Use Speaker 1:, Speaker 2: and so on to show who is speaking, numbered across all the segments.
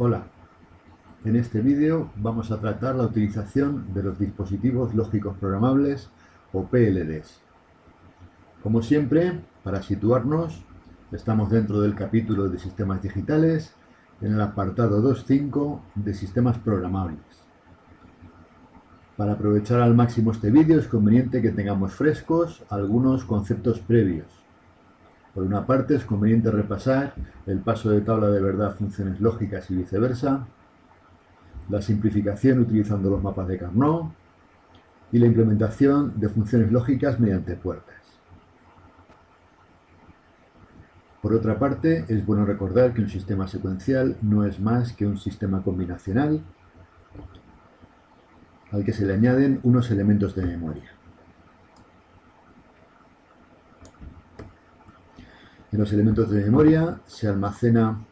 Speaker 1: Hola, en este vídeo vamos a tratar la utilización de los dispositivos lógicos programables o PLDs. Como siempre, para situarnos, estamos dentro del capítulo de sistemas digitales en el apartado 2.5 de sistemas programables. Para aprovechar al máximo este vídeo es conveniente que tengamos frescos algunos conceptos previos. Por una parte, es conveniente repasar el paso de tabla de verdad, funciones lógicas y viceversa, la simplificación utilizando los mapas de Carnot y la implementación de funciones lógicas mediante puertas. Por otra parte, es bueno recordar que un sistema secuencial no es más que un sistema combinacional al que se le añaden unos elementos de memoria. En los elementos de memoria se almacena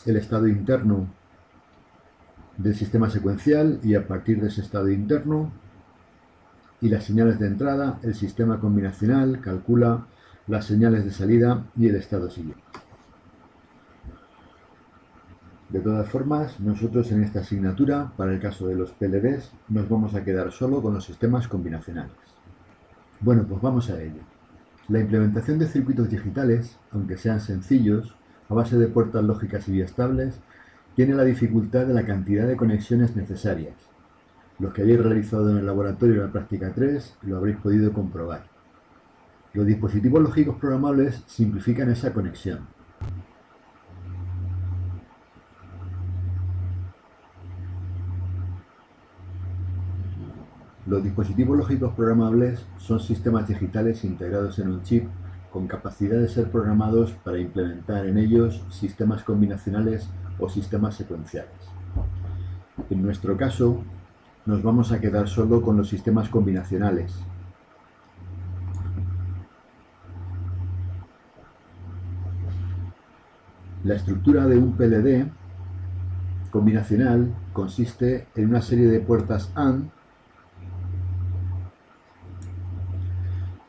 Speaker 1: el estado interno del sistema secuencial y a partir de ese estado interno y las señales de entrada, el sistema combinacional calcula las señales de salida y el estado siguiente. De todas formas, nosotros en esta asignatura, para el caso de los PLDs, nos vamos a quedar solo con los sistemas combinacionales. Bueno, pues vamos a ello. La implementación de circuitos digitales, aunque sean sencillos, a base de puertas lógicas y biestables, tiene la dificultad de la cantidad de conexiones necesarias. Los que hayáis realizado en el laboratorio de la práctica 3 lo habréis podido comprobar. Los dispositivos lógicos programables simplifican esa conexión. Los dispositivos lógicos programables son sistemas digitales integrados en un chip con capacidad de ser programados para implementar en ellos sistemas combinacionales o sistemas secuenciales. En nuestro caso, nos vamos a quedar solo con los sistemas combinacionales. La estructura de un PLD combinacional consiste en una serie de puertas AND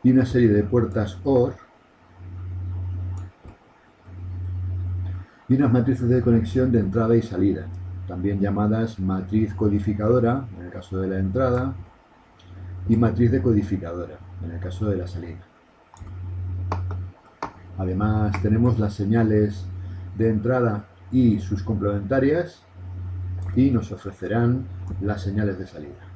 Speaker 1: y una serie de puertas OR y unas matrices de conexión de entrada y salida, también llamadas matriz codificadora en el caso de la entrada y matriz decodificadora en el caso de la salida. Además tenemos las señales de entrada y sus complementarias y nos ofrecerán las señales de salida.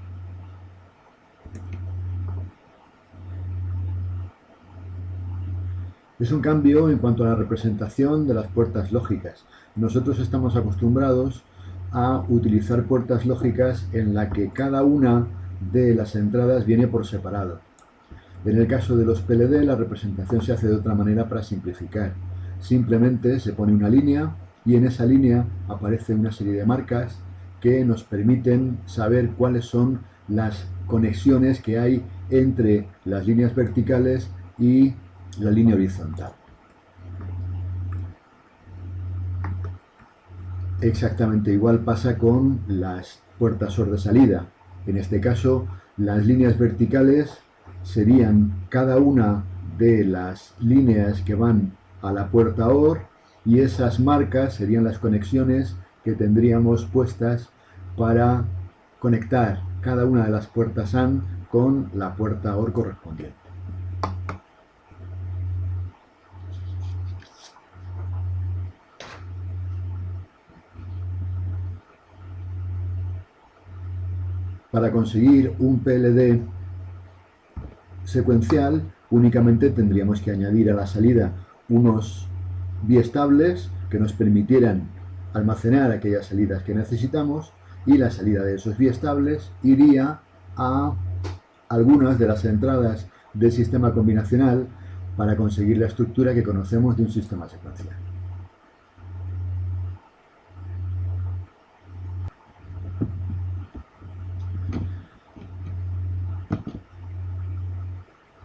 Speaker 1: Es un cambio en cuanto a la representación de las puertas lógicas. Nosotros estamos acostumbrados a utilizar puertas lógicas en la que cada una de las entradas viene por separado. En el caso de los PLD, la representación se hace de otra manera para simplificar. Simplemente se pone una línea y en esa línea aparece una serie de marcas que nos permiten saber cuáles son las conexiones que hay entre las líneas verticales y la línea horizontal. Exactamente igual pasa con las puertas OR de salida. En este caso, las líneas verticales serían cada una de las líneas que van a la puerta OR y esas marcas serían las conexiones que tendríamos puestas para conectar cada una de las puertas AND con la puerta OR correspondiente. Para conseguir un PLD secuencial, únicamente tendríamos que añadir a la salida unos biestables que nos permitieran almacenar aquellas salidas que necesitamos y la salida de esos biestables iría a algunas de las entradas del sistema combinacional para conseguir la estructura que conocemos de un sistema secuencial.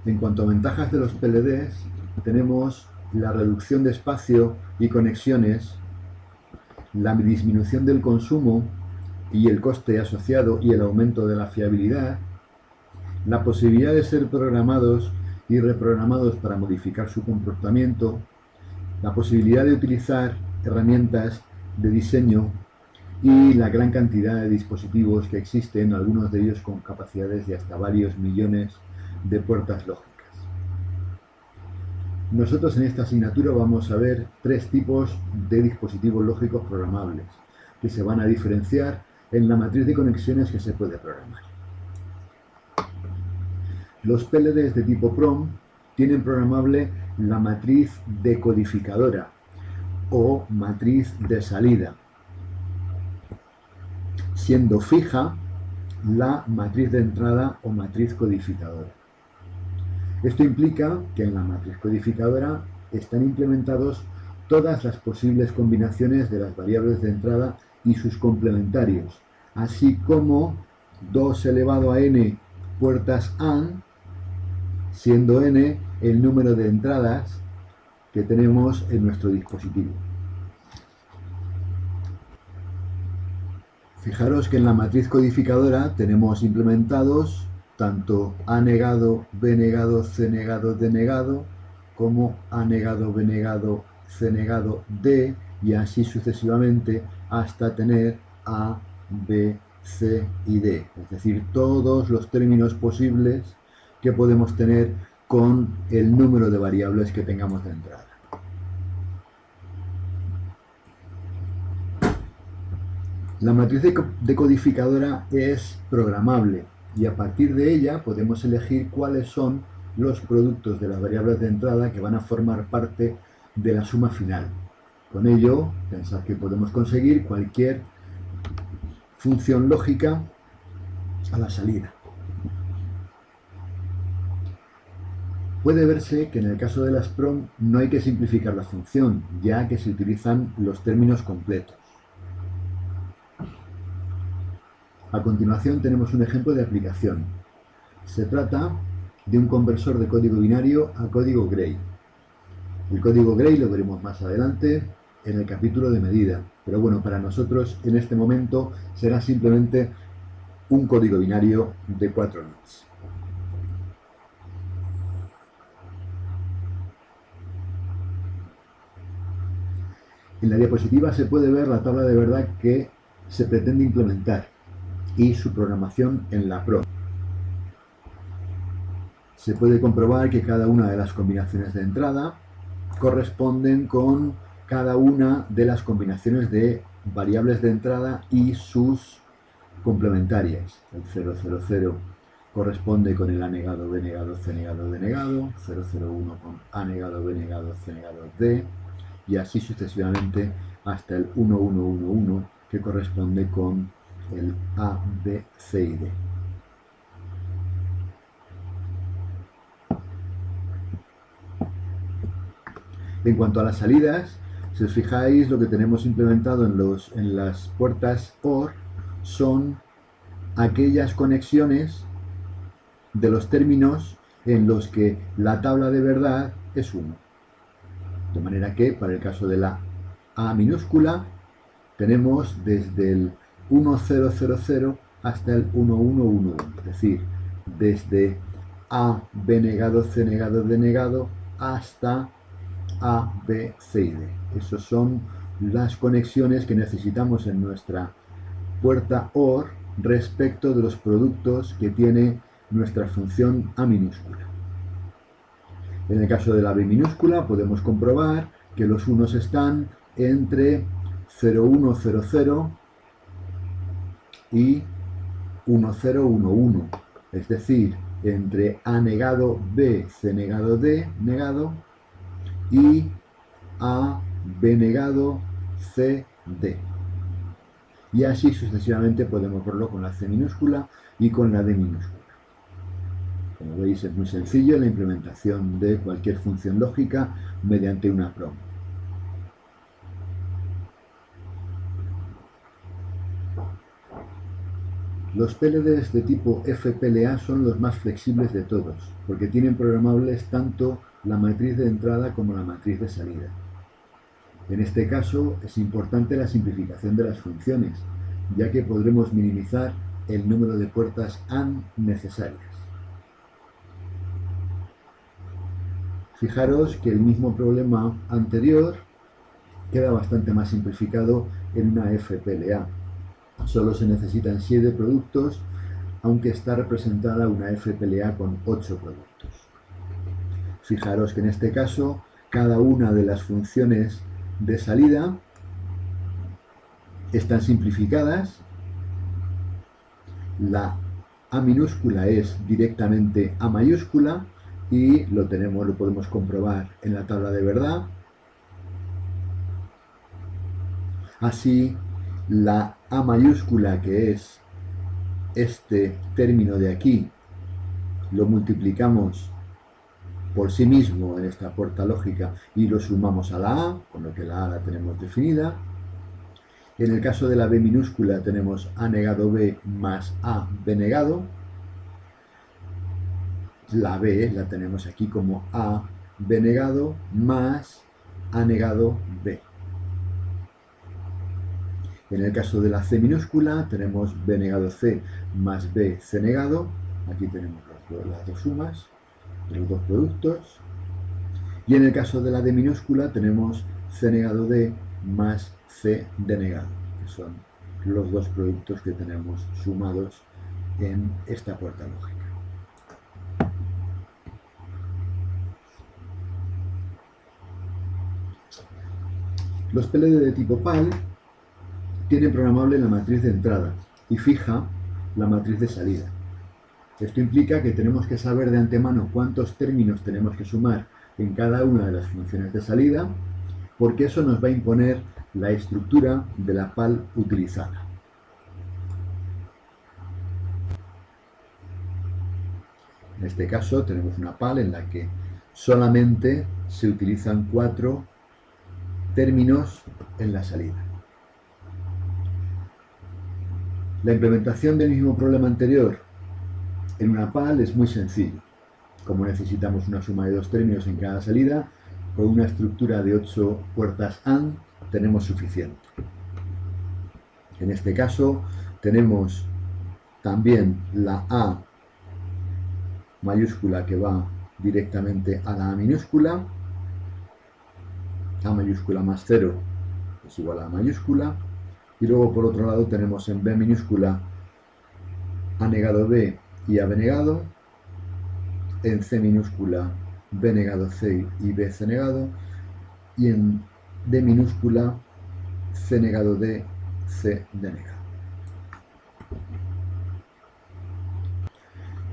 Speaker 1: En cuanto a ventajas de los PLDs, tenemos la reducción de espacio y conexiones, la disminución del consumo y el coste asociado y el aumento de la fiabilidad, la posibilidad de ser programados y reprogramados para modificar su comportamiento, la posibilidad de utilizar herramientas de diseño y la gran cantidad de dispositivos que existen, algunos de ellos con capacidades de hasta varios millones de puertas lógicas. Nosotros en esta asignatura vamos a ver tres tipos de dispositivos lógicos programables que se van a diferenciar en la matriz de conexiones que se puede programar. Los PLDs de tipo PROM tienen programable la matriz decodificadora o matriz de salida, siendo fija la matriz de entrada o matriz codificadora. Esto implica que en la matriz codificadora están implementados todas las posibles combinaciones de las variables de entrada y sus complementarios, así como 2 elevado a n puertas AND, siendo n el número de entradas que tenemos en nuestro dispositivo. Fijaros que en la matriz codificadora tenemos implementados tanto A negado, B negado, C negado, D negado, como A negado, B negado, C negado, D, y así sucesivamente hasta tener A, B, C y D. Es decir, todos los términos posibles que podemos tener con el número de variables que tengamos de entrada. La matriz decodificadora es programable y a partir de ella podemos elegir cuáles son los productos de las variables de entrada que van a formar parte de la suma final. Con ello, pensad que podemos conseguir cualquier función lógica a la salida. Puede verse que en el caso de las PROM no hay que simplificar la función, ya que se utilizan los términos completos. A continuación tenemos un ejemplo de aplicación. Se trata de un conversor de código binario a código Gray. El código Gray lo veremos más adelante en el capítulo de medida, pero bueno, para nosotros en este momento será simplemente un código binario de 4 bits. En la diapositiva se puede ver la tabla de verdad que se pretende implementar y su programación en la PROM. Se puede comprobar que cada una de las combinaciones de entrada corresponden con cada una de las combinaciones de variables de entrada y sus complementarias. El 000 corresponde con el A negado, B negado, C negado, D negado, 001 con A negado, B negado, C negado, D, y así sucesivamente hasta el 1111 que corresponde con el A, B, C y D. En cuanto a las salidas, si os fijáis, lo que tenemos implementado en las puertas OR son aquellas conexiones de los términos en los que la tabla de verdad es 1. De manera que, para el caso de la A minúscula, tenemos desde el 1000 hasta el 1111, es decir, desde A, B negado, C negado, D negado, hasta A, B, C y D. Esas son las conexiones que necesitamos en nuestra puerta OR respecto de los productos que tiene nuestra función A minúscula. En el caso de la B minúscula podemos comprobar que los unos están entre 0100 y 1011, es decir, entre A negado, B, C negado, D negado y A, B negado, C, D. Y así sucesivamente podemos verlo con la C minúscula y con la D minúscula. Como veis, es muy sencillo la implementación de cualquier función lógica mediante una PROM. Los PLDs de tipo FPLA son los más flexibles de todos, porque tienen programables tanto la matriz de entrada como la matriz de salida. En este caso es importante la simplificación de las funciones, ya que podremos minimizar el número de puertas AND necesarias. Fijaros que el mismo problema anterior queda bastante más simplificado en una FPLA. solo se necesitan 7 productos, aunque está representada una FPLA con 8 productos. Fijaros que en este caso, cada una de las funciones de salida están simplificadas. La A minúscula es directamente A mayúscula y lo podemos comprobar en la tabla de verdad. Así, la A mayúscula, que es este término de aquí, lo multiplicamos por sí mismo en esta puerta lógica y lo sumamos a la A, con lo que la A la tenemos definida. En el caso de la B minúscula tenemos A negado B más A B negado. La B la tenemos aquí como A B negado más A negado B. En el caso de la C minúscula tenemos B negado C más B C negado. Aquí tenemos las dos sumas de los dos productos. Y en el caso de la D minúscula tenemos C negado D más C D negado, que son los dos productos que tenemos sumados en esta puerta lógica. Los PLD de tipo PAL tienen programable la matriz de entrada y fija la matriz de salida. Esto implica que tenemos que saber de antemano cuántos términos tenemos que sumar en cada una de las funciones de salida, porque eso nos va a imponer la estructura de la PAL utilizada. En este caso tenemos una PAL en la que solamente se utilizan 4 términos en la salida. La implementación del mismo problema anterior en una PAL es muy sencillo. Como necesitamos una suma de 2 términos en cada salida, con una estructura de 8 puertas AND tenemos suficiente. En este caso tenemos también la A mayúscula que va directamente a la A minúscula. A mayúscula más 0 es igual a A mayúscula. Y luego por otro lado tenemos en B minúscula A negado B y AB negado. En C minúscula B negado C y BC negado. Y en D minúscula C negado D, C D negado.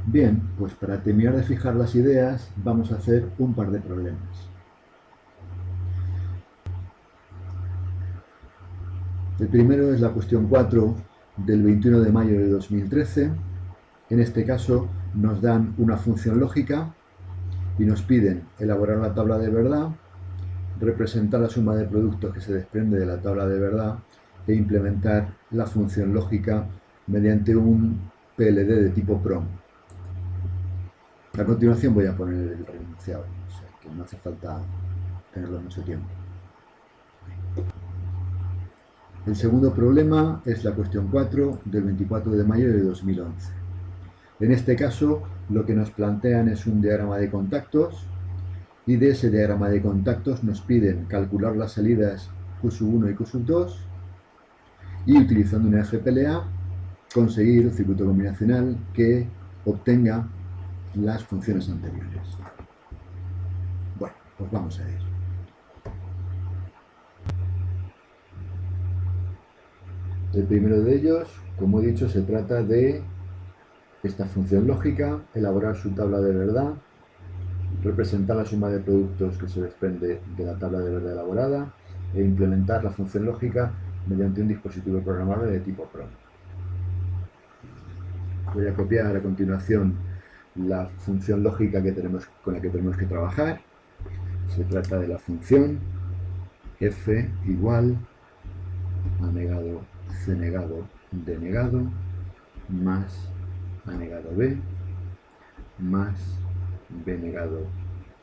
Speaker 1: Bien, pues para terminar de fijar las ideas vamos a hacer un par de problemas. El primero es la cuestión 4 del 21 de mayo de 2013. En este caso nos dan una función lógica y nos piden elaborar la tabla de verdad, representar la suma de productos que se desprende de la tabla de verdad e implementar la función lógica mediante un PLD de tipo PROM. A continuación voy a poner el enunciado, o sea que no hace falta tenerlo mucho tiempo. El segundo problema es la cuestión 4 del 24 de mayo de 2011. En este caso, lo que nos plantean es un diagrama de contactos y de ese diagrama de contactos nos piden calcular las salidas Q1 y Q2 y utilizando una FPLA conseguir el circuito combinacional que obtenga las funciones anteriores. Bueno, pues vamos a ir. El primero de ellos, como he dicho, se trata de esta función lógica, elaborar su tabla de verdad, representar la suma de productos que se desprende de la tabla de verdad elaborada e implementar la función lógica mediante un dispositivo programable de tipo PROM. Voy a copiar a continuación la función lógica con la que tenemos que trabajar. Se trata de la función f igual a negado c negado d negado más a negado b más b negado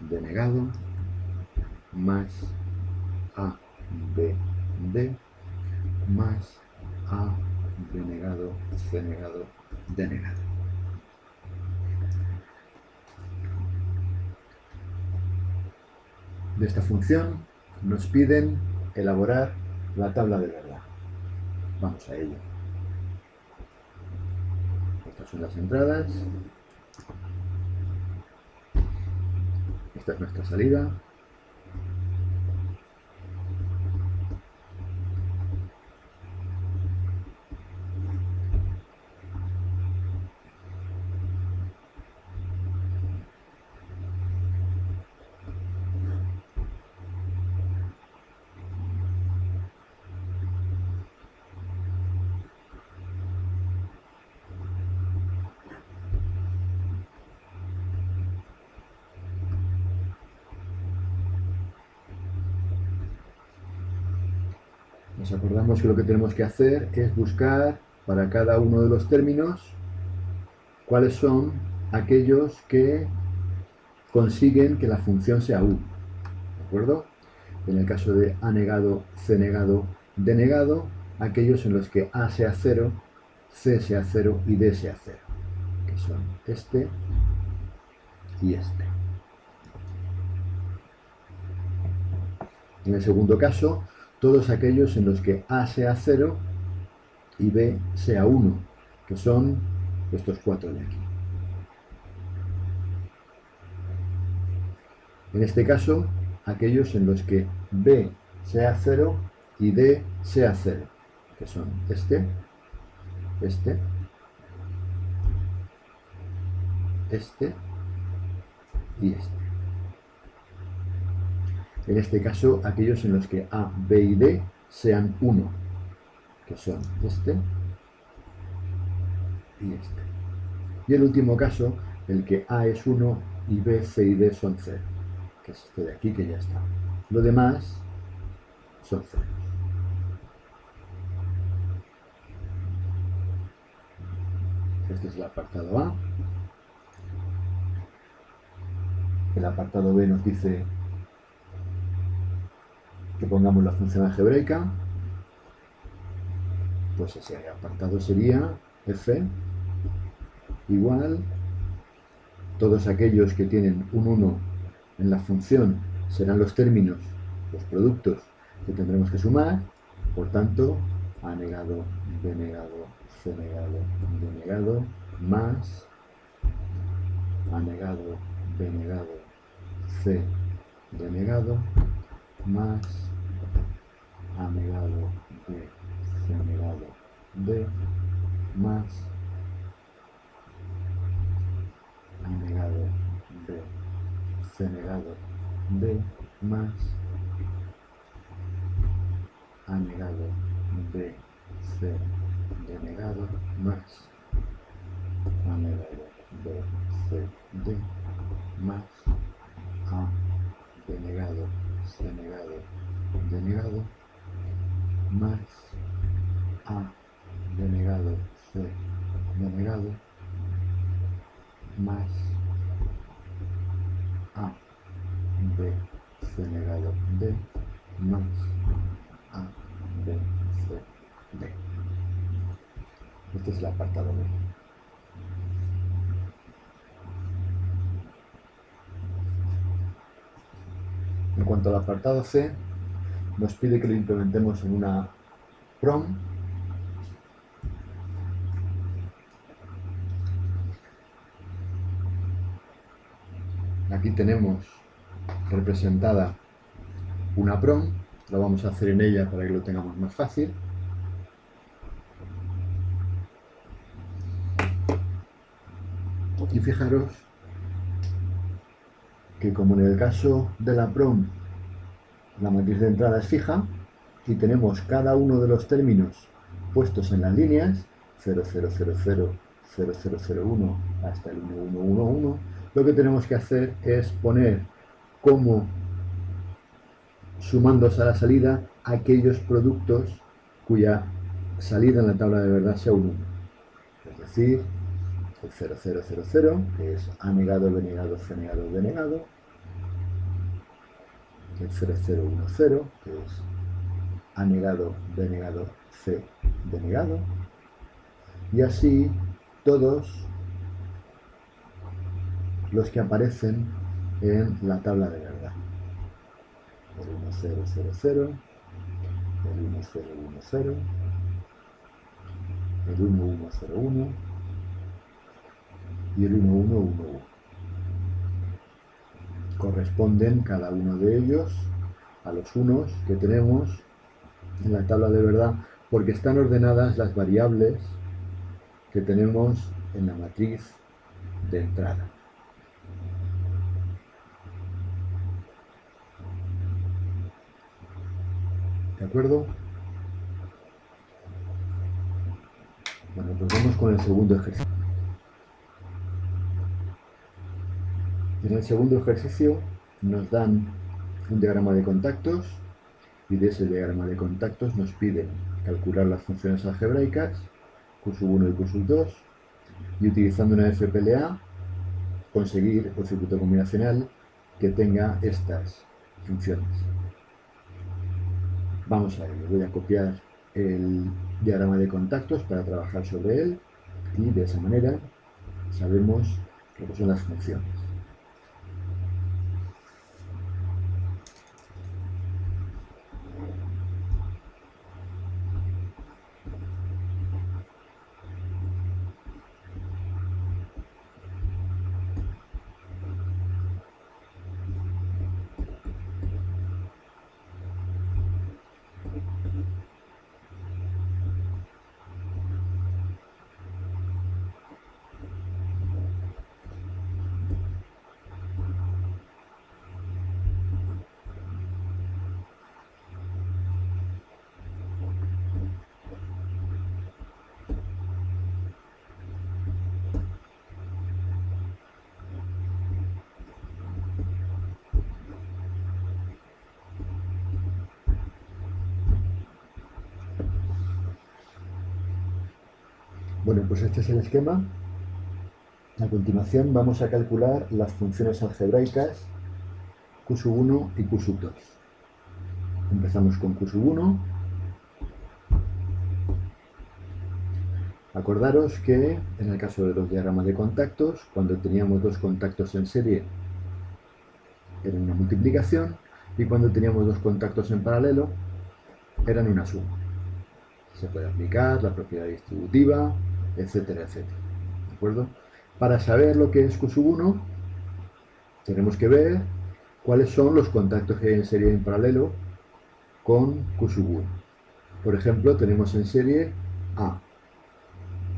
Speaker 1: d negado más a b d más a b negado c negado d negado. De esta función nos piden elaborar la tabla de verdad. Vamos a ello. son las entradas. Esta es nuestra salida. Nos acordamos que lo que tenemos que hacer es buscar para cada uno de los términos cuáles son aquellos que consiguen que la función sea U. ¿De acuerdo? En el caso de A negado, C negado, D negado, aquellos en los que A sea 0, C sea 0 y D sea 0, que son este y este. En el segundo caso, todos aquellos en los que A sea 0 y B sea 1, que son estos cuatro de aquí. En este caso, aquellos en los que B sea 0 y D sea 0, que son este, este, este y este. En este caso, aquellos en los que A, B y D sean 1, que son este y este. Y el último caso, el que A es 1 y B, C y D son 0, que es este de aquí, que ya está. Lo demás son 0. Este es el apartado A. El apartado B nos dice que pongamos la función algebraica. Pues ese apartado sería f igual todos aquellos que tienen un 1 en la función serán los términos, los productos que tendremos que sumar. Por tanto, A negado, B negado, C negado, D negado, más A negado, B negado, C, D negado, más A negado, B, C negado, D, más A negado, B, C negado, D, más A negado, B, C, D negado, más A negado, B, C, D, más A denegado, C negado, D negado, más A denegado, C denegado, más A, B, C negado, D, más A, B, C, D. Este es el apartado B. En cuanto al apartado C, nos pide que lo implementemos en una PROM. Aquí tenemos representada una PROM, lo vamos a hacer en ella para que lo tengamos más fácil. Y fijaros que como en el caso de la PROM la matriz de entrada es fija y tenemos cada uno de los términos puestos en las líneas 0, 0, 0, 0, 0, 0, 0, 1 hasta el 1, 1, 1, 1, lo que tenemos que hacer es poner como sumándose a la salida aquellos productos cuya salida en la tabla de verdad sea un 1. Es decir, el 0, 0, 0, 0, que es A negado, B negado, C negado, D negado. El 0, 0, 1, 0, que es A negado, B negado, C, D negado. Y así todos los que aparecen en la tabla de verdad. El 1, 0, 0, 0, el 1, 0, 1, 0, el 1, 1, 0, 1, y el 1, 1, 1, 1. Corresponden cada uno de ellos a los unos que tenemos en la tabla de verdad, porque están ordenadas las variables que tenemos en la matriz de entrada. ¿De acuerdo? Bueno, pues vamos con el segundo ejercicio. En el segundo ejercicio nos dan un diagrama de contactos y de ese diagrama de contactos nos piden calcular las funciones algebraicas Q1 y Q2 y utilizando una FPLA conseguir el circuito combinacional que tenga estas funciones. Vamos a ello. Voy a copiar el diagrama de contactos para trabajar sobre él y de esa manera sabemos lo que son las funciones. Bueno, pues este es el esquema. A continuación vamos a calcular las funciones algebraicas Q1 y Q2. Empezamos con Q1. Acordaros que en el caso de los diagramas de contactos, cuando teníamos dos contactos en serie era una multiplicación y cuando teníamos dos contactos en paralelo eran una suma. Se puede aplicar la propiedad distributiva, etcétera, etcétera. ¿De acuerdo? Para saber lo que es Q1, tenemos que ver cuáles son los contactos que hay en serie y en paralelo con Q1. Por ejemplo, tenemos en serie A.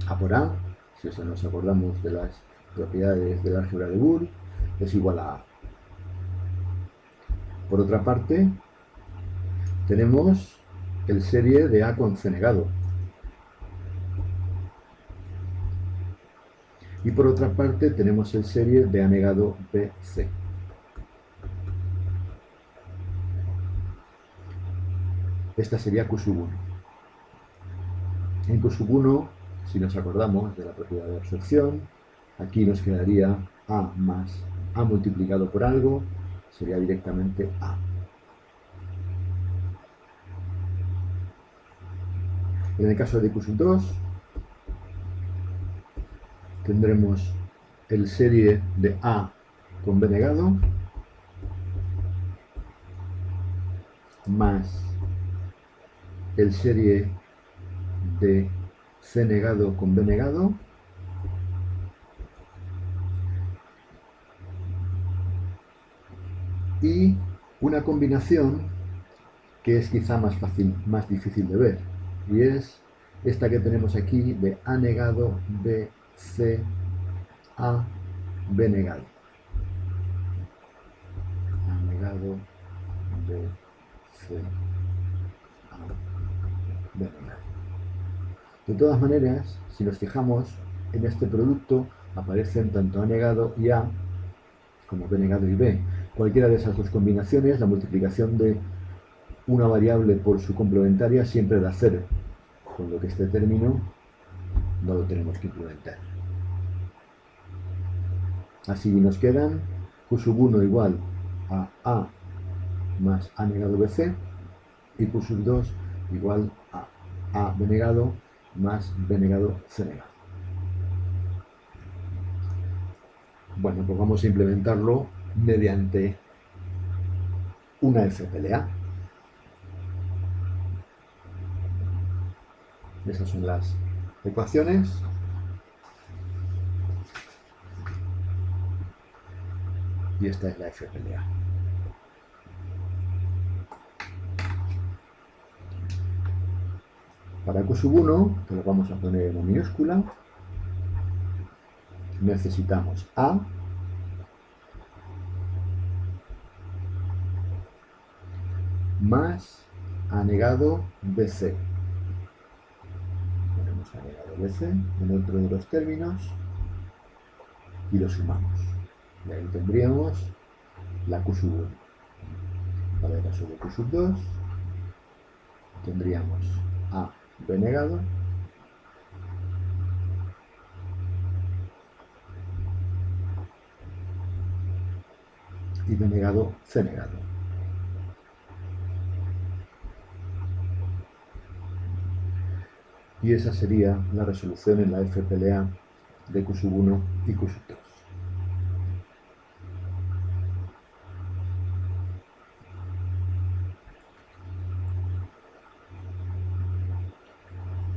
Speaker 1: A por A, si eso nos acordamos de las propiedades del álgebra de Boole, es igual a A. Por otra parte, tenemos el serie de A con C negado. Y por otra parte tenemos el serie de A negado BC. Esta sería Q1. En Q1, si nos acordamos de la propiedad de absorción, aquí nos quedaría A más A multiplicado por algo, sería directamente A. En el caso de Q2, tendremos el serie de A con B negado más el serie de C negado con B negado y una combinación que es quizá más fácil, más difícil de ver, y es esta que tenemos aquí de A negado, B, C, A, B negado. A negado, B, C, A, B negado. De todas maneras, si nos fijamos, en este producto aparecen tanto A negado y A como B negado y B. Cualquiera de esas dos combinaciones, la multiplicación de una variable por su complementaria siempre da 0, con lo que este término no lo tenemos que implementar. Así nos quedan Q1 igual a A más A negado BC y Q2 igual a A B negado más B negado C negado. Bueno, pues vamos a implementarlo mediante una FPLA. Esas son las ecuaciones. y esta es la FPLA. Para Q sub 1, que lo vamos a poner en minúscula, necesitamos A más A negado BC. Ponemos A negado BC en otro de los términos y lo sumamos. Y ahí tendríamos la Q sub 1. Para la sobre Q sub 2 tendríamos A B negado y B negado C negado. Y esa sería la resolución en la FPLA de Q sub 1 y Q sub 2.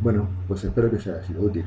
Speaker 1: Bueno, pues espero que os haya sido útil.